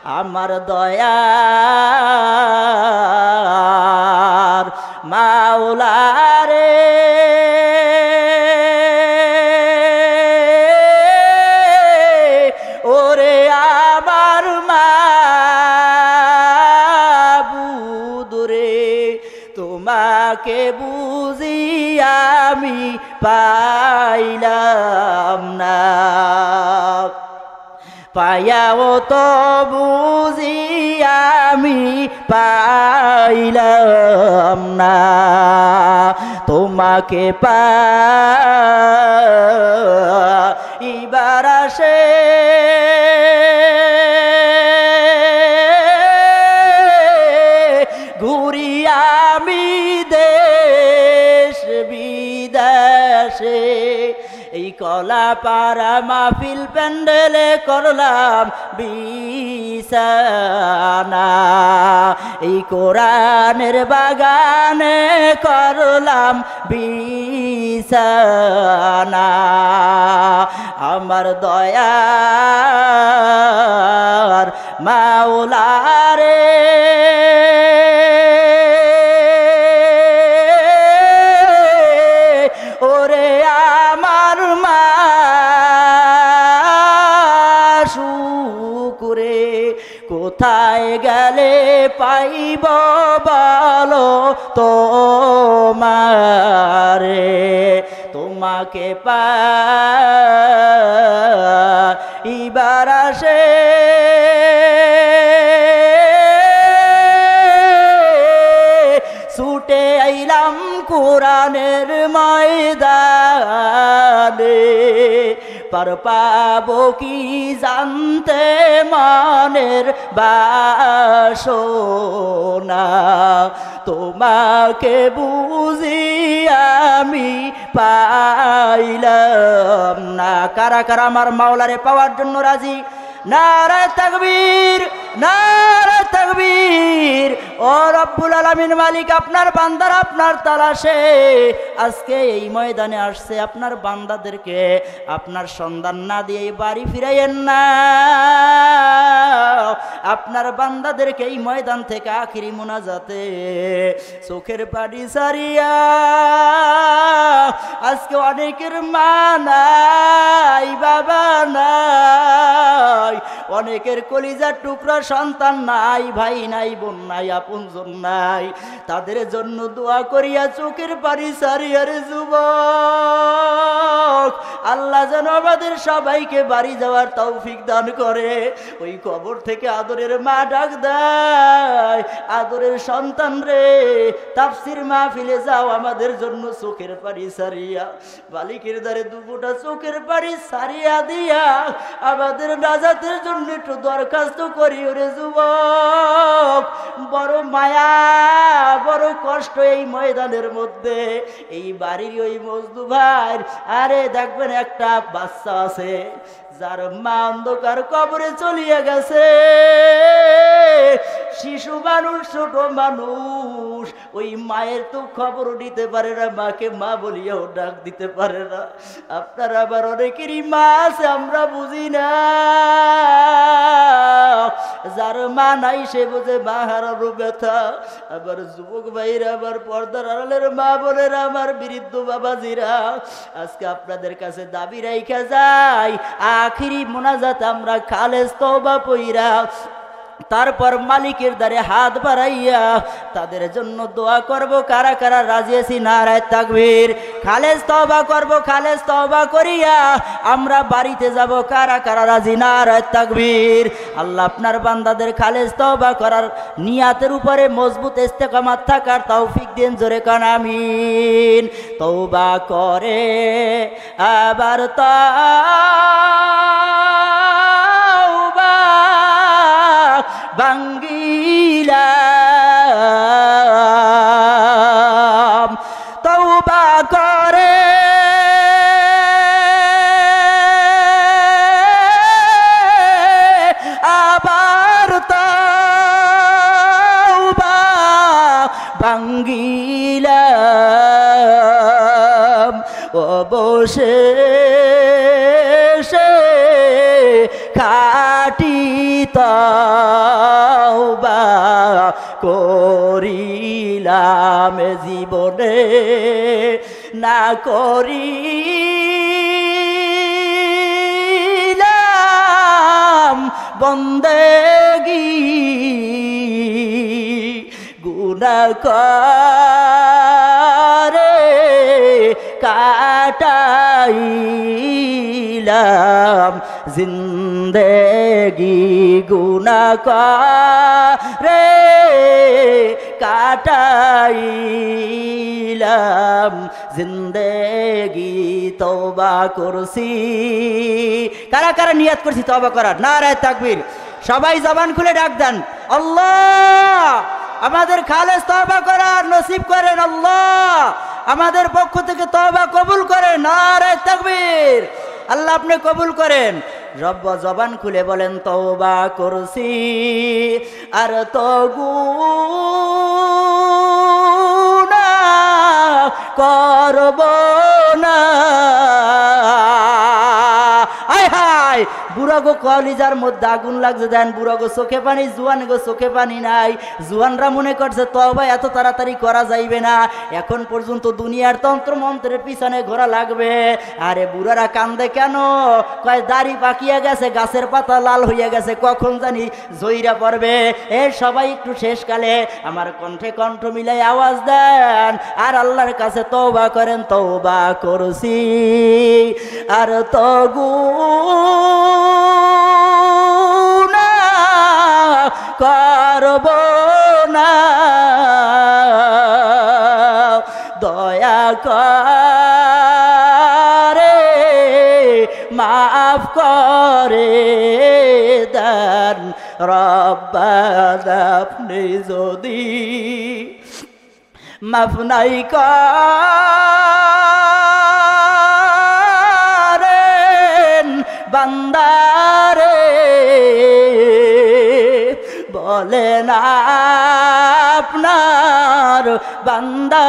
আমার দয়ার মাওলা রে ওরে আমার মাবুদ রে তোমাকে বুঝি আমি পাইলাম না পায়াও তো বুঝি আমি পাইলাম না তোমাকে পাইবার আসে ঘুরি আমি দেশ বিদেশে এই কলাপাড়া মাহফিল প্যান্ডেলে করলাম বিছানা এই কোরআনের বাগানে করলাম বিছানা আমার দয়ার মাওলা রে ওরে আমার মাশুকুরে কোথায় গেলে পাইব বলো তোমারে তোমাকে পাইবার আসে ছুটে আইলাম কোরআনের ময়দানে পার পাবো কি জানতে মনের বাসনা তোমাকে বুঝি আমি পাইলাম না কারা কারা আমার মাওলারে পাওয়ার জন্য রাজি নারে তাকবীর নারে তাকবীর ও রব্বুল আলামিন মালিক আপনার বান্দারা আপনার তালাশে আজকে এই ময়দানে আসছে আপনার বান্দাদেরকে আপনার সন্ধান না দিয়ে বাড়ি ফিরাইয়েন না আপনার বান্দাদেরকে এই ময়দান থেকে আখিরি মুনাজাতে চোখের পানি সারিয়া আজকে অনেকের মা নাই বাবা নাই অনেকের কলিজার টুকরা সন্তান নাই ভাই নাই বোন নাই আপনজন নাই তাদের জন্য দোয়া করিয়া চোখের পানি সারিয়ার যুবক আল্লাহ যেন আমাদের সবাইকে বাড়ি যাওয়ার তৌফিক দান করে ওই কবর থেকে আদরের মা ডাক দেয় আদরের সন্তান রে তাফসির মাহফিলে যাও আমাদের জন্য চোখের পানি সারিয়া বালিকের দ্বারে দুপুটা চোখের পানি সারিয়া দিয়া আমাদের নাজাতের জন্য একটু দরখাস্ত করি ওরে যুবক বড় মায়া বড় কষ্ট এই ময়দানের মধ্যে এই বাড়ির ওই মজদু ভাই আরে দেখবেন একটা বাচ্চা আছে যার মা অন্ধকার কবরে চলিয়ে গেছে শিশু মানুষ ছোট মানুষ ওই মায়ের তো খবর দিতে পারে না মাকে মা বলিয়াও ডাক দিতে পারে না আপনার আবার অনেকেরই মা আছে আমরা বুঝি না যার মা নাই সে বোঝে মা হারানো ব্যথা আবার যুবক ভাইরা আবার পর্দার আড়ালের মা বোনেরা আমার বৃদ্ধ বাবাজিরা আজকে আপনাদের কাছে দাবি রাইখা যাই আখিরি মুনাজাত আমরা খালেস তওবা পইরা তারপর মালিকের দ্বারে হাত বাড়াইয়া তাদের জন্য দোয়া করব কারা কারা রাজি আছি নারায়ে তাকবীর খালেস তওবা করব খালেস তওবা করিয়া আমরা বাড়িতে যাব কারা কারা রাজি নারায়ে তাকবীর আল্লাহ আপনার বান্দাদের খালেস তওবা করার নিয়াতের উপরে মজবুত ইস্তেকামাত থাকার তৌফিক দেন জোরে কান আমিন তওবা করে আবার তওবা ভাঙ্গিলাম তওবা করে আবার তওবা ভাঙ্গিলাম অবশেষে খাটি তা করিলাম জীবনে না করিলাম বন্দেগী গুনাহ করে কাটাইলাম জিন্দেগি গুনাহ করে কাটাইলাম জিন্দেগি তওবা করছি কারা কারা নিয়ত করছি তওবা করার নারায়ে তাকবীর সবাই জবান খুলে ডাক দেন আল্লাহ আমাদের খালেস তওবা করার নসিব করেন আল্লাহ আমাদের পক্ষ থেকে তওবা কবুল করেন নারায়ে তাকবীর আল্লাহ আপনি কবুল করেন রব্ব জবান খুলে বলেন তওবা করছি আর তো গুনাহ করব না আয় হায় বুড়া গো কলিজার মধ্যে আগুন লাগছে দেন বুড়া গো চোখে পানি জুয়ান গো চোখে পানি নাই জুয়ানরা মনে করছে তওবা এত তাড়াতাড়ি করা যাইবে না এখন পর্যন্ত দুনিয়ার তন্ত্র মন্ত্রের পিছনে ঘোরা লাগবে আরে বুড়ারা কান্দে কেন কয় দাড়ি পাকিয়ে গেছে গাছের পাতা লাল হইয়া গেছে কখন জানি জইরা পড়বে এ সবাই একটু শেষকালে আমার কণ্ঠে কণ্ঠ মিলাই আওয়াজ দেন আর আল্লাহর কাছে তওবা করেন তওবা করছি আর তো করব না দয়া করে মাফ করে দেন রব্বানা আপনি যদি মাফ নাই করেন বান্দারে বলেন আপনার বান্দা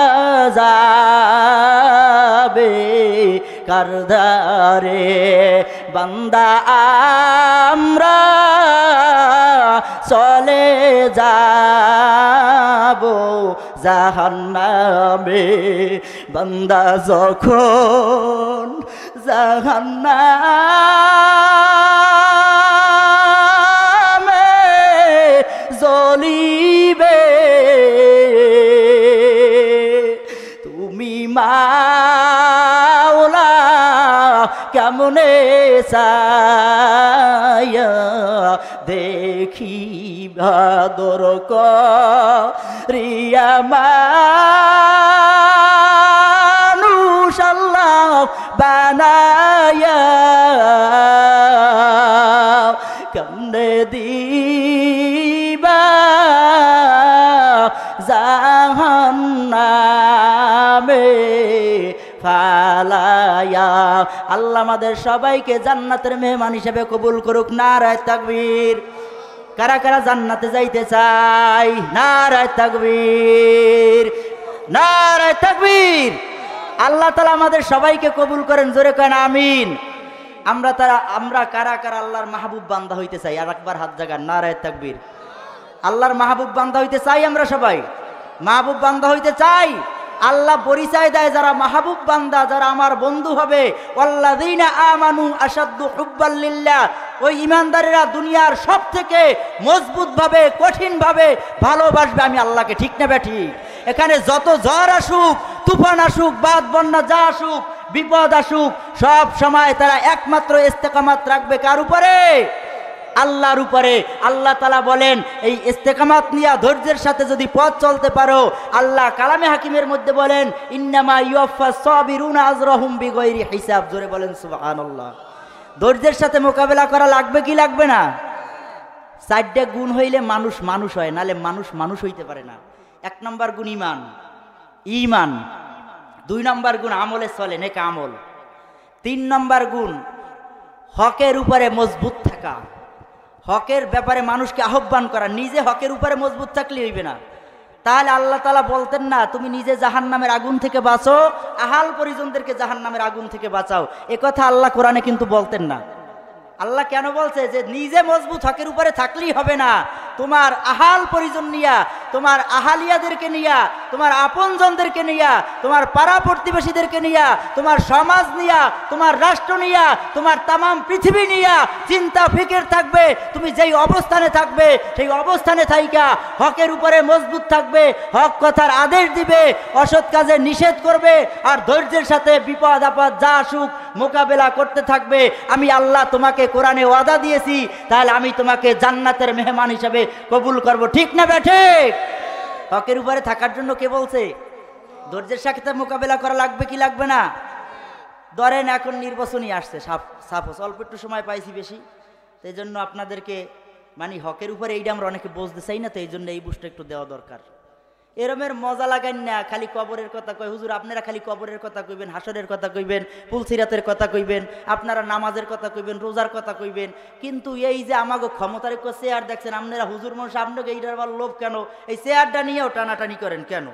যাবে কারদারে বান্দা আমরা চলে যাব জাহান্নামে বান্দা যখন জাহান্নামে জ্বলিবে তুমি মাওলা কেমনে চায়া দেখিবা দর করিয়া মানুষ আল্লাহ বানায়া কেমনে দিবা জাহান্নামে ফালায়া আল্লাহ আমাদের সবাইকে জান্নাতের মেহমান হিসেবে কবুল করুক নারায়ে তাকবীর কারা কারা জান্নাতে যাইতে চাই নারায়ে তাকবীর নারায়ে তাকবীর আল্লাহ তাআলা আমাদের সবাইকে কবুল করেন জোরে করেন আমিন আমরা কারা কারা আল্লাহর মাহবুব বান্দা হইতে চাই আর একবার হাত জাগান নারায়ে তাকবীর আল্লাহর মাহবুব বান্দা হইতে চাই আমরা সবাই মাহবুব বান্দা হইতে চাই আল্লাহ পরিচয় দেয় যারা মাহবুব বান্দা যারা আমার বন্ধু হবে ওয়াল্লাযীনা আমানু আশাদ্দু হুব্বাল লিল্লাহ ওই ঈমানদারেরা দুনিয়ার সবথেকে মজবুতভাবে কঠিনভাবে ভালোবাসবে আমি আল্লাহকে ঠিক না বেঠি এখানে যত ঝড় আসুক তুফান আসুক বাদ বন্যা যা আসুক বিপদ আসুক সব সময় তারা একমাত্র ইস্তেকামাত রাখবে কার উপরে আল্লাহর উপরে আল্লাহ তাআলা বলেন এই ইস্তেকামাত নিয়ে ধৈর্যের সাথে যদি পথ চলতে পারো আল্লাহ কালামে হাকিমের মধ্যে বলেন ইন্নামা ইউফাস সাবিরুনা আজরাহুম বিগাইরি হিসাব জোরে বলেন সুবহানাল্লাহ ধৈর্যের সাথে মোকাবেলা করা লাগবে কি লাগবে না চারটা গুণ হইলে মানুষ মানুষ হয় নালে মানুষ মানুষ হইতে পারে না এক নম্বর গুণ ঈমান দুই নম্বর গুণ আমলে চলে নেক আমল তিন নম্বর গুণ হকের উপরে মজবুত থাকা হকের ব্যাপারে মানুষকে আহ্বান করা নিজে হকের উপরে মজবুত থাকলে হইবে না তাহলে আল্লাহ তাআলা বলতেন না তুমি নিজে জাহান্নামের আগুন থেকে বাঁচো আহাল পরিজনদেরকে জাহান্নামের আগুন থেকে বাঁচাও এ কথা আল্লাহ কোরআনে কিন্তু বলতেন না আল্লাহ কেন বলছে যে নিজে মজবুত হকের উপরে থাকলেই হবে না তোমার আহাল পরিজন নিয়া, তোমার আহালিয়াদেরকে নিয়া, তোমার আপনজনদেরকে নিয়া, তোমার পাড়া প্রতিবেশীদেরকে নিয়া, তোমার সমাজ নিয়া, তোমার রাষ্ট্র নিয়া, তোমার তামাম পৃথিবী নিয়া চিন্তা ফিকির থাকবে। তুমি যেই অবস্থানে থাকবে সেই অবস্থানে থাইকা হকের উপরে মজবুত থাকবে, হক কথার আদেশ দিবে, অসৎ কাজে নিষেধ করবে, আর ধৈর্যের সাথে বিপদ আপদ যা আসুক মোকাবেলা করতে থাকবে। আমি আল্লাহ তোমাকে কোরআনে ওয়াদা দিয়েছি, তাহলে আমি তোমাকে জান্নাতের মেহমান হিসেবে কবুল করব। ঠিক না বেঠে? হকের উপরে থাকার জন্য কে বলছে? ধৈর্যের সাথে মোকাবেলা করা লাগবে কি লাগবে না? ধরেন এখন নির্বাচনই আসছে, সাপোজ অল্প একটু সময় পাইছি বেশি, তো এই জন্য আপনাদেরকে মানে হকের উপরে এইটা আমরা অনেকে বুঝতে চাই না, তো এই জন্য এই বুঝটা একটু দেওয়া দরকার। এরমের মজা লাগান না, খালি কবরের কথা কয় হুজুর, আপনারা খালি কবরের কথা কইবেন, হাসরের কথা কইবেন, পুলসিরাতের কথা কইবেন, আপনারা নামাজের কথা কইবেন, রোজার কথা কইবেন, কিন্তু এই যে আমাগো ক্ষমতার চেয়ার দেখছেন আপনারা, হুজুর মানুষ আপনাকে এইটার আবার লোভ কেন? এই চেয়ারটা নিয়েও টানাটানি করেন কেন?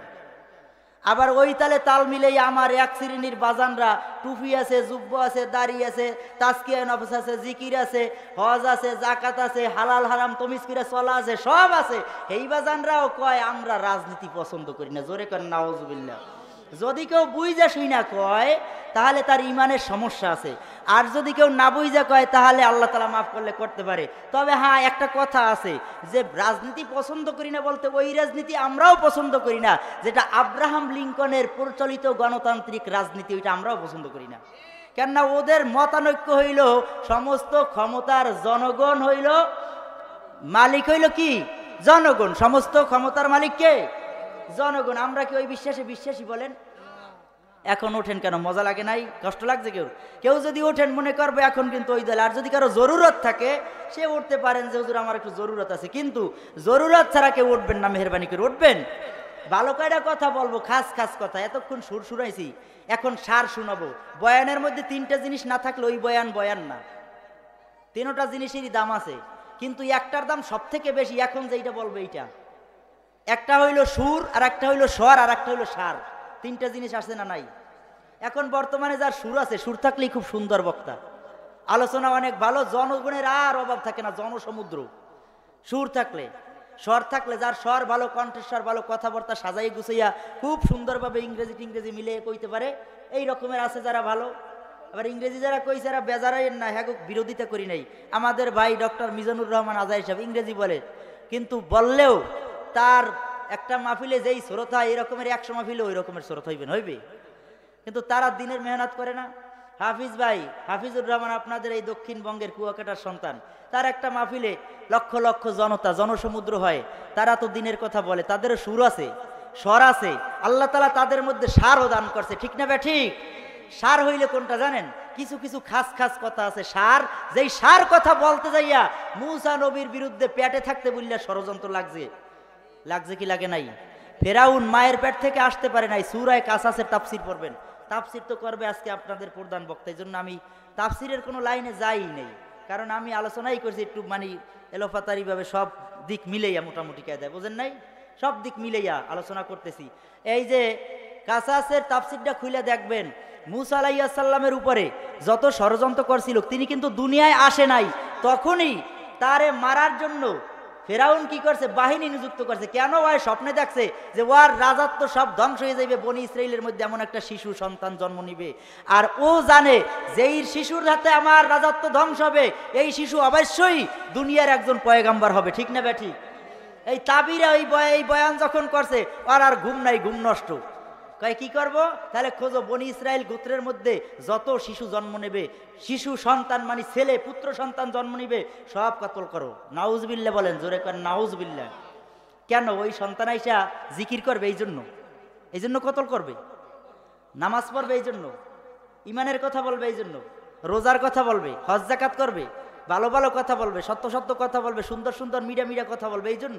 আবার ওই তালে তাল মিলেই আমার এক শ্রেণীর বাজানরা টুপি আছে, জুব্ব আছে, দাড়ি আছে, তাজকিয়া নফস আছে, জিকির আছে, হজ আছে, জাকাত আছে, হালাল হারাম তমিজ করে চলা আছে, সব আছে। এই বাজানরাও কয় আমরা রাজনীতি পছন্দ করি না। জোরে করেন নাউজুবিল্লাহ। যদি কেউ বুঝা শুই না কয় তাহলে তার ইমানের সমস্যা আছে, আর যদি কেউ না বুঝা কয় তাহলে আল্লাহ তাআলা মাফ করলে করতে পারে। তবে হ্যাঁ, একটা কথা আছে যে রাজনীতি পছন্দ করি না বলতে ওই রাজনীতি আমরাও পছন্দ করি না যেটা আব্রাহাম লিঙ্কনের প্রচলিত গণতান্ত্রিক রাজনীতি, ওইটা আমরাও পছন্দ করি না। কেননা ওদের মতানৈক্য হইল সমস্ত ক্ষমতার জনগণ হইল মালিক, হইল কি? জনগণ। সমস্ত ক্ষমতার মালিক কে? জনগণ। আমরা কি ওই বিশ্বাসী বলেন? এখন ওঠেন কেন? মজা লাগে নাই? কষ্ট লাগছে? কেউ যদি ওঠেন মনে করবে এখন কিন্তু ওই দল। আর যদি কারো জরুরত থাকে সে উঠতে পারেন যে হুজুর আমার একটু জরুরত আছে, কিন্তু জরুরত ছাড়া কেউ উঠবেন না, মেহরবানি করে উঠবেন। ভালো কয়টা কথা বলবো, খাস খাস কথা। এতক্ষণ সুর শুনাইছি, এখন সার শুনাবো। বয়ানের মধ্যে তিনটা জিনিস না থাকলে ওই বয়ান না। তিনটা জিনিসেরই দাম আছে, কিন্তু একটার দাম সব থেকে বেশি। এখন যেইটা বলবো এইটা, একটা হইল সুর, আর একটা হইল স্বর, আর একটা হইল সার। তিনটা জিনিস আছে না নাই? এখন বর্তমানে যার সুর আছে, সুর থাকলেই খুব সুন্দর বক্তা, আলোচনা অনেক ভালো, জনগণের আর অভাব থাকে না, জনসমুদ্র। সুর থাকলে, স্বর থাকলে, যার স্বর ভালো, কণ্ঠস্বর ভালো, কথাবার্তা সাজাই গুছাইয়া খুব সুন্দরভাবে ইংরেজি মিলে কইতে পারে, এই রকমের আছে যারা ভালো। আবার ইংরেজি যারা কইছে এরা বেজারাই না, হ্যাঁ বিরোধিতা করি নাই। আমাদের ভাই ডক্টর মিজানুর রহমান আজাই সাহেব ইংরেজি বলে, কিন্তু বললেও তার একটা মাহফিলে যেই শ্রোতা, এরকমের 100 মাহফিলে ওই রকমের শ্রোতা হইবে, কিন্তু তারা দিনের মেহনত করে না। হাফিজ ভাই, হাফিজুর রহমান আপনাদের এই দক্ষিণবঙ্গের কুয়াকাটার সন্তান, তার একটা মাহফিলে লক্ষ লক্ষ জনতা, জনসমুদ্র হয়, তারা তো দিনের কথা বলে, তাদেরও সুর আছে, স্বর আছে। আল্লাহ তাআলা তাদের মধ্যে সারও দান করছে। ঠিক না বে ঠিক? সার হইলে কোনটা জানেন? কিছু কিছু খাস খাস কথা আছে সার, যেই সার কথা বলতে যাইয়া মূসা নবীর বিরুদ্ধে পেটে থাকতে বললে ষড়যন্ত্র লাগছে কি লাগে নাই? ফেরাউন মায়ের পেট থেকে আসতে পারে নাই। সূরা কাসাসের তাফসীর পড়বেন, তাফসীর তো করবে আজকে আপনাদের প্রধান বক্তা, এই জন্য আমি তাফসীরের কোনো লাইনে যাই নেই, কারণ আমি আলোচনাই করছি একটু মানে এলোপাতারিভাবে সব দিক মিলাইয়া, মোটামুটি কায়দায়, বোঝেন নাই? সব দিক মিলাইয়া আলোচনা করতেছি। এই যে কাসাসের তাফসীরটা খুলে দেখবেন, মূসা আলাইহিস সালামের উপরে যত ষড়যন্ত্র করছিল, তিনি কিন্তু দুনিয়ায় আসে নাই, তখনই তারে মারার জন্য ফেরাউন কি করছে? বাহিনী নিযুক্ত করছে। কেন? ওই স্বপ্নে দেখছে যে ওর রাজত্ব সব ধ্বংস হয়ে যাবে, বনি ইসরাইলের মধ্যে এমন একটা শিশু সন্তান জন্ম নিবে, আর ও জানে যে এই শিশুর হাতে আমার রাজত্ব ধ্বংস হবে, এই শিশু অবশ্যই দুনিয়ার একজন পয়গাম্বার হবে। ঠিক না বেঠি? এই তাবিরা এই বয়ান যখন করছে, আর ঘুম নাই, ঘুম নষ্ট। কয় কি করব? তাহলে খোঁজো বনি ইসরাইল গোত্রের মধ্যে যত শিশু জন্ম নেবে, শিশু সন্তান মানে ছেলে পুত্র সন্তান জন্ম নিবে, সব কতল করো। নাউজুবিল্লাহ বলেন, জোরে করেন নাউজুবিল্লাহ। কেন? ওই সন্তান আইসা জিকির করবে, এই জন্য কতল করবে, নামাজ পড়বে এই জন্য, ইমানের কথা বলবে এই জন্য, রোজার কথা বলবে, হজ যাকাত করবে, ভালো ভালো কথা বলবে, সত্য কথা বলবে, সুন্দর সুন্দর মিডিয়া কথা বলবে এই জন্য,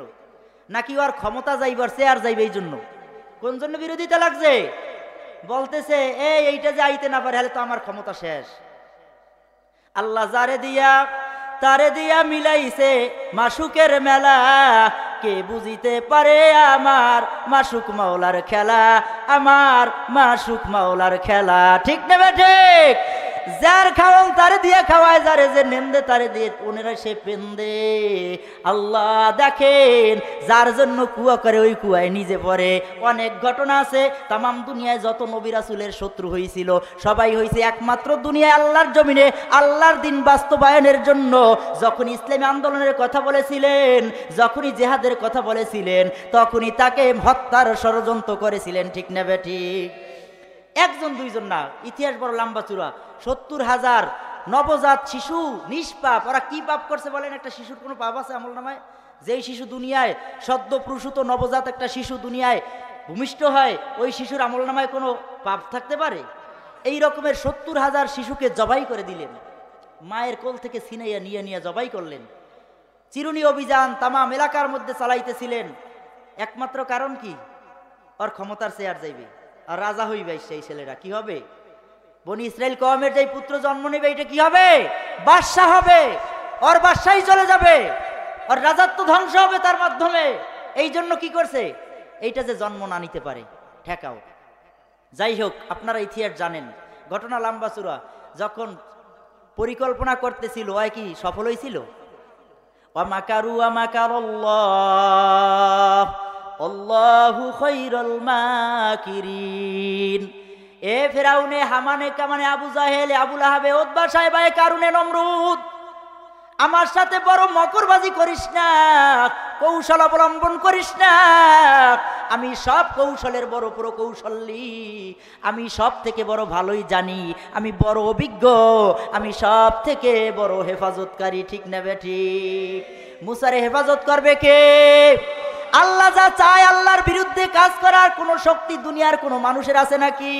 নাকি ওর ক্ষমতা যাইবার চেয়ার যাইবে এই জন্য? কোন জন্য বিরোধিতা লাগছে? বলতেছে এইটা যে আইতে না পারে, হলে তো আমার ক্ষমতা শেষ। আল্লাহ যারে দিয়া তারে দিয়া মিলাইছে মাসুকের মেলা, কে বুঝিতে পারে আমার মাসুক মাওলার খেলা, আমার মাসুক মাওলার খেলা। ঠিক না ঠিক? যার খাওয়াও তারে দিয়ে খাওয়ায়, যারে যে নেন্দে তারে দিয়ে ওনেরা সে পেন্দে। আল্লাহ দেখেন যার জন্য কুয়া করে ওই কুয়ায় নিজে পড়ে। অনেক ঘটনা আছে, তামাম দুনিয়ায় যত নবী রাসূলের শত্রু হয়েছিল সবাই হয়েছে একমাত্র দুনিয়ায় আল্লাহর জমিনে আল্লাহর দিন বাস্তবায়নের জন্য। যখন ইসলামী আন্দোলনের কথা বলেছিলেন, যখনই জেহাদের কথা বলেছিলেন, তখনই তাকে হত্যার ষড়যন্ত্র করেছিলেন, ঠিক না বেঠিক? একজন দুইজন না, ইতিহাস বড় লম্বা চূড়া। ৭০,০০০ নবজাত শিশু নিষ্পাপ, ওরা কি পাপ করছে বলেন? একটা শিশুর কোনো পাপ আছে আমল নামায়? যেই শিশু দুনিয়ায় সদ্য প্রসূত নবজাত একটা শিশু দুনিয়ায় ভূমিষ্ঠ হয়, ওই শিশুর আমল নামায় কোনো পাপ থাকতে পারে? এই রকমের ৭০,০০০ শিশুকে জবাই করে দিলেন, মায়ের কোল থেকে ছিনাইয়া নিয়ে নিয়ে জবাই করলেন। চিরুনি অভিযান তামাম এলাকার মধ্যে চালাইতেছিলেন। একমাত্র কারণ কি? ওর ক্ষমতার চেয়ার যাইবে আর রাজা হইবে। সেই ছেলেরা কি হবে? বনি ইসরাইল কওমের যেই পুত্র জন্ম নেবে, এটা কি হবে? বাদশাহ হবে। ওর বাদশাহী চলে যাবে, ওর রাজত্ব ধ্বংস হবে তার মাধ্যমে। এই জন্য কি করছে? এইটা যে জন্ম না নিতে পারে ঠেকাও। যাই হোক, আপনারা ইতিহাস জানেন, ঘটনা লম্বা চূড়া। যখন পরিকল্পনা করতেছিল, ওই কি সফল হয়েছিল? ওয়ামাকারু ওয়ামাকারাল্লাহ আল্লাহু খায়রুল মাকিরিন। এ ফেরাউনে, হামানে, কামানে, আবু জাহেল, আবু লাহাবে, উতবা, সাইবা, কারুনে, নমরুদ, আমার সাথে বড় মকরবাজি করিস না, কৌশল অবলম্বন করিস না। আমি সব কৌশলের বড় প্রকৌশলী, আমি সব থেকে বড় ভালোই জানি, আমি বড় অভিজ্ঞ, আমি সব থেকে বড় হেফাজতকারী, ঠিক না বেঠিক? মুসারে হেফাজত করবে কে? আল্লাহ যা চায়, আল্লাহর বিরুদ্ধে কাজ করার কোন শক্তি দুনিয়ার কোন মানুষের আছে নাকি?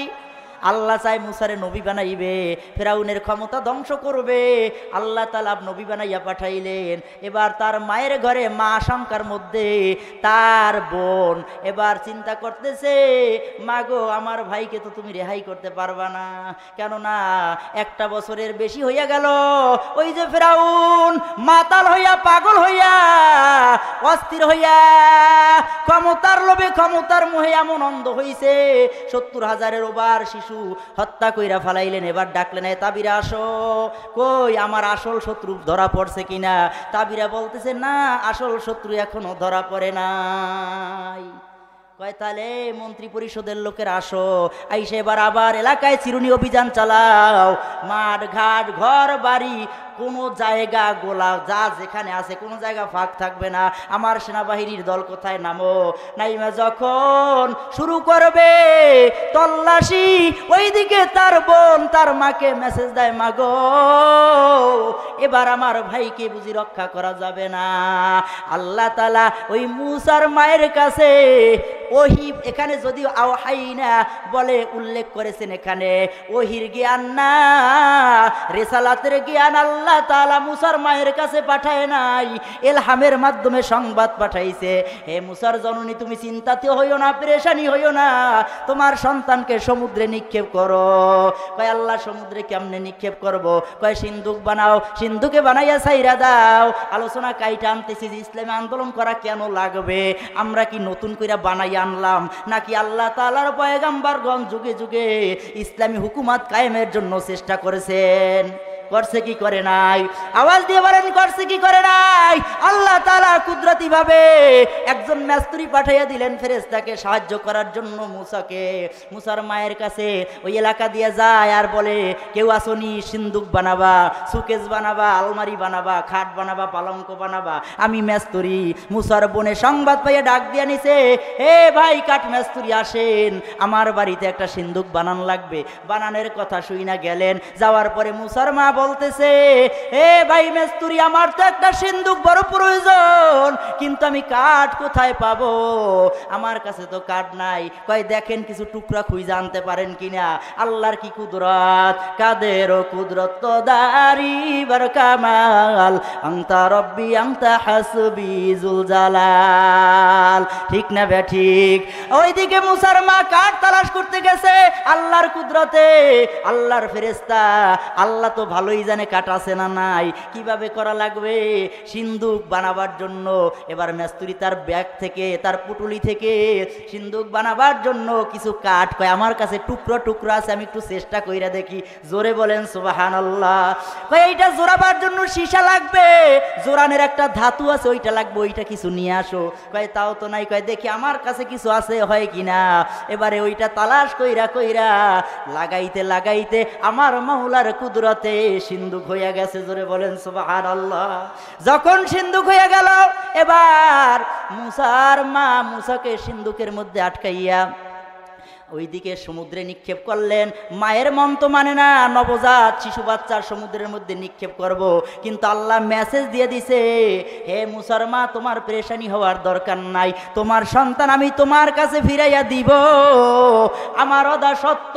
আল্লাহ চাই মুসারে নবী বানাইবে, ফেরাউনের ক্ষমতা ধ্বংস করবে। আল্লাহ তাআলা নবী বানাইয়া পাঠাইলেন। এবার তার মায়ের ঘরে মা আশঙ্কার মধ্যে, তার বোন এবার চিন্তা করতেছে, মা গো, আমার ভাইকে তো তুমি রেহাই করতে পারবা না, কেননা একটা বছরের বেশি হইয়া গেল। ওই যে ফেরাউন মাতাল হইয়া, পাগল হইয়া, অস্থির হইয়া, ক্ষমতার লোভে, ক্ষমতার মোহে এমন অন্ধ হইছে, ৭০,০০০-এর ওভার শিশু হত্যা কইরা ফালাইলেন। এবার ডাকলেন, তাবিরা আসো। কই আমার আসল শত্রু ধরা পড়ছে কিনা? তাবিরা বলতেছে, না, আসল শত্রু এখনো ধরা পড়ে নাই। কয় তাহলে মন্ত্রী পরিষদের লোকের আসো, আইসে এবার আবার এলাকায় চিরুনি অভিযান চালাও। মাঠ ঘাট ঘর বাড়ি কোনো জায়গা, গোলা যা যেখানে আছে কোনো জায়গা ফাঁক থাকবে না। আমার সেনাবাহিনীর দল কোথায়? নামো। নাইমা যখন শুরু করবে তল্লাশি, ওইদিকে তার বোন তার মাকে মেসেজ দেয়, মাগো এবার আমার ভাইকে বুঝি রক্ষা করা যাবে না। আল্লাহ তাআলা ওই মুসার মায়ের কাছে ওহি, এখানে যদি আওহাইনা বলে উল্লেখ করেছেন, এখানে ওহির জ্ঞান না, রিসালাতের জ্ঞান আল্লাহ তাআলা মুসার মায়ের কাছে পাঠায় নাই, ইলহামের মাধ্যমে সংবাদ পাঠাইছে। হে মুসার জননী, তুমি চিন্তাতে হইও না, পেরেশানি হইও না, তোমার সন্তানকে সমুদ্রে নিক্ষেপ করো। কয় আল্লাহ সমুদ্রে কেমনে নিক্ষেপ করব? কয় সিন্ধুক বানাও, সিন্ধুকে বানাইয়া ছাইরা দাও। আলোচনা কাইটা আনতেছি যে ইসলামী আন্দোলন করা কেন লাগবে? আমরা কি নতুন করে বানাই আনলাম, নাকি আল্লাহ তাআলার পয়গম্বরগণ যুগে যুগে ইসলামী হুকুমত কায়েমের জন্য চেষ্টা করেছেন? করছে কি করে নাই? আওয়াজ দিয়ে বলেন, করছে কি করে নাই? আল্লাহ তাআলা কুদরতি ভাবে একজন মিস্ত্রি পাঠাইয়া দিলেন ফেরেশতাকে সাহায্য করার জন্য মুসাকে। মুসার মায়ের কাছে ওই এলাকা দিয়ে যায় আর বলে, কেউ আসনি সিন্ধুক বানাবা, সুকেস বানাবা, আলমারি বানাবা, খাট বানাবা, পালঙ্ক বানাবা? আমি মিস্ত্রি। মুসার বোনে সংবাদ পাইয়া ডাক দিয়া নিছে, হে ভাই কাঠ মিস্ত্রি আসেন, আমার বাড়িতে একটা সিন্ধুক বানান লাগবে। বানানোর কথা শুই না গেলেন। যাওয়ার পরে মুসার মা বলতেছে, এ ভাই মিস্ত্রি, আমার তো একটা সিন্ধুক বড় প্রয়োজন, কিন্তু আমি কাঠ কোথায় পাবো? আমার কাছে তো কাঠ নাই। কয় দেখেন কিছু টুকরা খুঁজে আনতে পারেন কিনা। আল্লাহর কি কুদরত, কাদের কুদরত দারি বার কামাল, আনতা রব্বি আনতা হাসবি জুল জালাল, ঠিক না বেঠিক? ওইদিকে মুসার মা কাঠ তালাশ করতে গেছে আল্লাহর কুদরতে, আল্লাহর ফেরেশতা। আল্লাহ তো ভালোই জানে কাঠ আছে না নাই, কিভাবে করা লাগবে। সিন্ধুক বানাবার জন্য এবার মেস্তুরি তার ব্যাগ থেকে তার পুটুলি থেকে সিন্দুক বানাবার জন্য কিছু কাঠ কয় আমার কাছে টুকরো টুকরো আছে, আমি একটু চেষ্টা কইরা দেখি। জোরে বলেন সুবহানাল্লাহ। কয় এইটা জোড়াবার জন্য সীসা লাগবে, জোরানের একটা ধাতু আছে ওইটা লাগবে, ওইটা কিছু নিয়ে আসো। কয় তাও তো নাই। কয় দেখি আমার কাছে কিছু আছে হয় কিনা। এবারে ওইটা তালাশ কইরা কইরা লাগাইতে লাগাইতে আমার মাওলার কুদরতে সিন্দুক হইয়া গেছে। জোরে বলেন সুবহানাল্লাহ। যখন সিন্দুক হইয়া গেল, এবার মুসার মা মুসাকে সিন্দুকের মধ্যে আটকাইয়া ওইদিকে সমুদ্রে নিক্ষেপ করলেন। মায়ের মন তো মানে না, নবজাত শিশু বাচ্চার সমুদ্রের মধ্যে নিক্ষেপ করব, কিন্তু আল্লাহ মেসেজ দিয়ে দিছে, হে মুসার মা তোমার পেরেশানি হওয়ার দরকার নাই, তোমার সন্তান আমি তোমার কাছে ফিরাইয়া দিব। আমার অদা সত্য,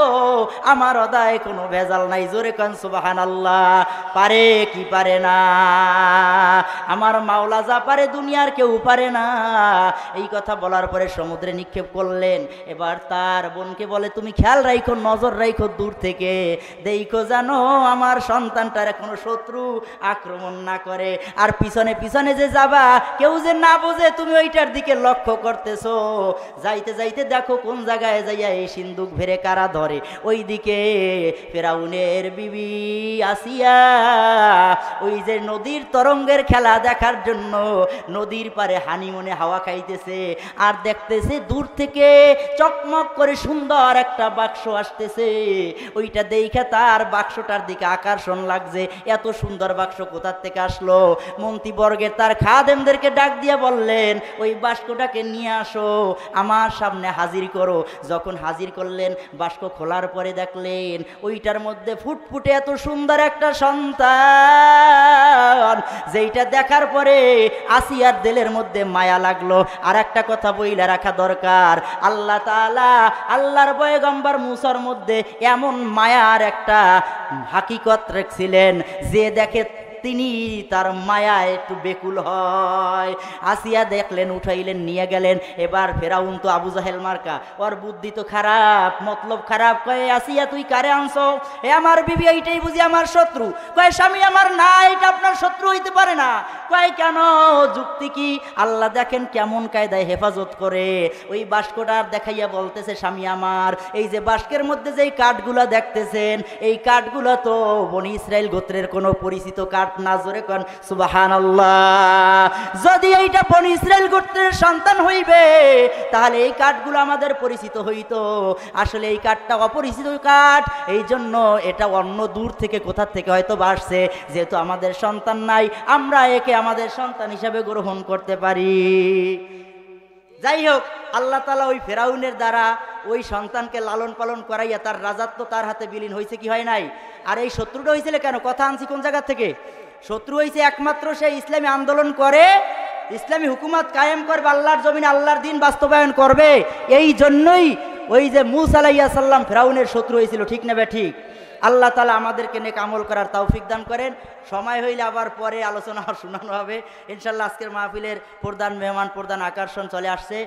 আমার অদায় কোনো ভেজাল নাই। জোরে কান সুবহানাল্লাহ। পারে কি পারে না, আমার মাওলা যা পারে দুনিয়ার কেউ পারে না। এই কথা বলার পরে সমুদ্রে নিক্ষেপ করলেন। এবার তার বোনকে বলে তুমি খেয়াল রাখো, নজর রাখো দূর থেকে, দেখো জানো আমার সন্তানটার কোনো শত্রু আক্রমণ না করে। আর পিছনে পিছনে যে যাবা কেউ যে না বোঝে তুমি ওইটার দিকে লক্ষ্য করতেছো। যাইতে যাইতে দেখো কোন জায়গায় যাইয়া এই সিন্দুক ভেরে কারা ধরে। ওই দিকে ফেরাউনের বিবি আসিয়া ওই যে নদীর তরঙ্গের খেলা দেখার জন্য নদীর পারে হানিমুনে হাওয়া খাইতেছে, আর দেখতেছে দূর থেকে চকমক করে সুন্দর একটা বাক্স আসতেছে। ওইটা দেখে তার বাক্সটার দিকে আকর্ষণ লাগছে, এত সুন্দর বাক্স কোথার থেকে আসলো। মন্ত্রীবর্গের তার খাদেমদেরকে ডাক দিয়ে বললেন ওই বাক্সটাকে নিয়ে আসো, আমার সামনে হাজির করো। যখন হাজির করলেন, বাক্স খোলার পরে দেখলেন ওইটার মধ্যে ফুটফুটে এত সুন্দর একটা সন্তান, যেইটা দেখার পরে আসিয়ার দিলের মধ্যে মায়া লাগলো। আর একটা কথা বইলা রাখা দরকার, আল্লাহ তাআলা আল্লাহর পয়গম্বর মুসার মধ্যে এমন মায়ার একটা হাকিকত রেখেছিলেন যে দেখে তিনি তার মায়ায় একটু বেকুল হয়। আসিয়া দেখলেন, উঠাইলেন, নিয়ে গেলেন। এবার ফেরাউন তো আবু জাহেল মার্কা, ওর বুদ্ধি তো খারাপ, মতলব খারাপ। কয়ে আসিয়া তুই কারে আনছো? এ আমার বিবি, এইটাই বুঝি আমার শত্রু। কয়ে স্বামী আমার না, এটা আপনার শত্রু হইতে পারে না। কয়ে কেন, যুক্তি কি? আল্লাহ দেখেন কেমন কায়দায় হেফাজত করে। ওই বাস্কটার দেখাইয়া বলতেছে স্বামী আমার, এই যে বাস্কের মধ্যে যেই কাঠগুলা দেখতেছেন, এই কাঠগুলা তো বনি ইসরাইল গোত্রের কোনো পরিচিত কাঠ না। জোরে কোন সুবহানাল্লাহ। যদি এইটা বনি ইসরাইল গোত্রের সন্তান হইবে তাহলে এই কাঠগুলো আমাদের পরিচিত হইতো। আসলে এই কাঠটা অপরিচিত কাঠ, এই জন্য এটা অন্য দূর থেকে কোথা থেকে হয়তো আসছে। যেহেতু আমাদের সন্তান নাই, আমরা একে আমাদের সন্তান হিসাবে গ্রহণ করতে পারি। যাই হোক, আল্লাহ তাআলা ওই ফেরাউনের দ্বারা ওই সন্তানকে লালন পালন করাইয়া তার রাজত্ব তার হাতে বিলীন হয়েছে কি হয় নাই? আর এই শত্রুটা হয়েছিল কেন? কথা আনছি কোন জায়গা থেকে? শত্রু হয়েছে একমাত্র সে ইসলামী আন্দোলন করে, ইসলামী হুকুমত কায়েম করবে, আল্লাহর জমিনে আল্লাহর দ্বীন বাস্তবায়ন করবে। এই জন্যই ওই যে মূসা আলাইহিস সালাম ফেরাউনের শত্রু হয়েছিল। ঠিক না ঠিক? আল্লাহ তাআলা আমাদেরকে নেক আমল করার তৌফিক দান করেন। সময় হইলে আবার পরে আলোচনা শোনানো হবে ইনশাআল্লাহ। আজকের মাহফিলের প্রধান মেহমান, প্রধান আকর্ষণ চলে আসছে।